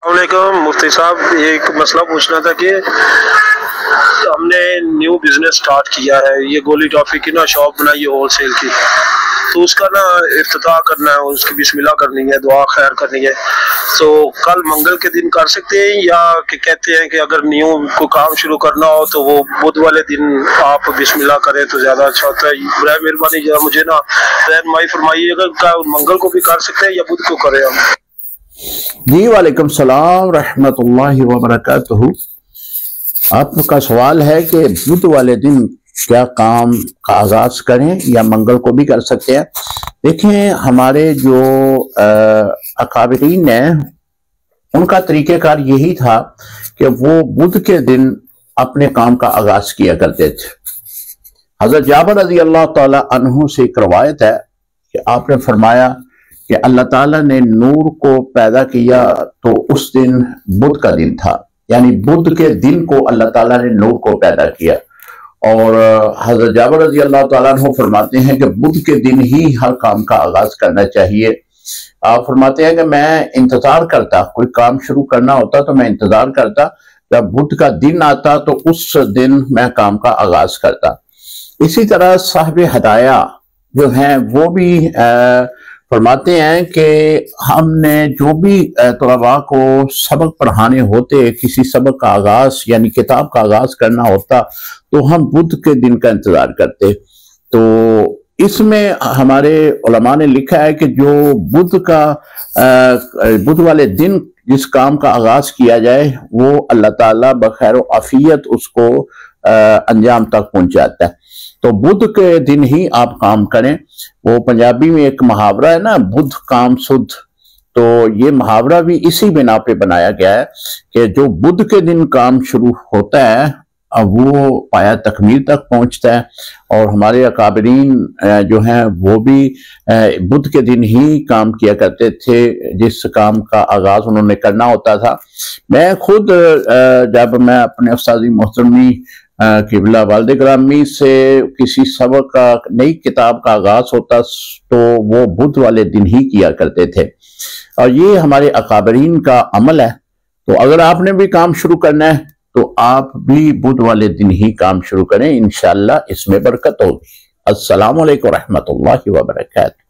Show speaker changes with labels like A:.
A: السلام علیکم مفتی صاحب، ایک مسئلہ پوچھنا تھا کہ ہم نے نیو بزنس سٹارٹ کیا ہے، یہ گولی ٹافی کی نا شاپ بنائی ہے ہول سیل کی، تو اس کا نا افتتاح کرنا ہے، اس کی بسم اللہ کرنی ہے، دعا خیر کرنی ہے، تو کل منگل کے دن کر سکتے ہیں یا کہ کہتے ہیں کہ اگر نیو کو کام شروع کرنا ہو تو وہ بدھ والے دن آپ بسم اللہ کریں تو زیادہ اچھا ہوتا ہے؟ برائے مہربانی ذرا مجھے نا رہنمائی فرمائیے گا، کیا منگل کو بھی کر سکتے ہیں یا بدھ کو کریں ہم؟
B: جی وعلیکم السلام رحمۃ اللہ وبرکاتہ۔ آپ کا سوال ہے کہ بدھ والے دن کیا کام کا آغاز کریں یا منگل کو بھی کر سکتے ہیں؟ دیکھیں، ہمارے جو اکابرین ہیں ان کا طریقہ کار یہی تھا کہ وہ بدھ کے دن اپنے کام کا آغاز کیا کرتے تھے۔ حضرت جابر رضی اللہ تعالی عنہ سے ایک روایت ہے کہ آپ نے فرمایا کہ اللہ تعالیٰ نے نور کو پیدا کیا تو اس دن بدھ کا دن تھا، یعنی بدھ کے دن کو اللہ تعالیٰ نے نور کو پیدا کیا۔ اور حضرت جابر رضی اللہ تعالیٰ عنہ فرماتے ہیں کہ بدھ کے دن ہی ہر کام کا آغاز کرنا چاہیے۔ آپ فرماتے ہیں کہ میں انتظار کرتا، کوئی کام شروع کرنا ہوتا تو میں انتظار کرتا، جب بدھ کا دن آتا تو اس دن میں کام کا آغاز کرتا۔ اسی طرح صاحب ہدایہ جو ہیں وہ بھی فرماتے ہیں کہ ہم نے جو بھی طلباء کو سبق پڑھانے ہوتے، کسی سبق کا آغاز یعنی کتاب کا آغاز کرنا ہوتا تو ہم بدھ کے دن کا انتظار کرتے۔ تو اس میں ہمارے علماء نے لکھا ہے کہ جو بدھ والے دن جس کام کا آغاز کیا جائے وہ اللہ تعالیٰ بخیر و عافیت اس کو انجام تک پہنچاتا ہے۔ تو بدھ کے دن ہی آپ کام کریں۔ وہ پنجابی میں ایک محاورہ ہے نا، بدھ کام سدھ، تو یہ محاورہ بھی اسی بنا پہ بنایا گیا ہے کہ جو بدھ کے دن کام شروع ہوتا ہے وہ پایا تکمیل تک پہنچتا ہے۔ اور ہمارے اکابرین جو ہیں وہ بھی بدھ کے دن ہی کام کیا کرتے تھے، جس کام کا آغاز انہوں نے کرنا ہوتا تھا۔ میں خود جب میں اپنے استاذ محترمی قبلہ والد گرامی سے کسی سبق کا نئی کتاب کا آغاز ہوتا تو وہ بدھ والے دن ہی کیا کرتے تھے، اور یہ ہمارے اکابرین کا عمل ہے۔ تو اگر آپ نے بھی کام شروع کرنا ہے تو آپ بھی بدھ والے دن ہی کام شروع کریں، انشاءاللہ اس میں برکت ہوگی۔ السلام علیکم ورحمۃ اللہ وبرکاتہ۔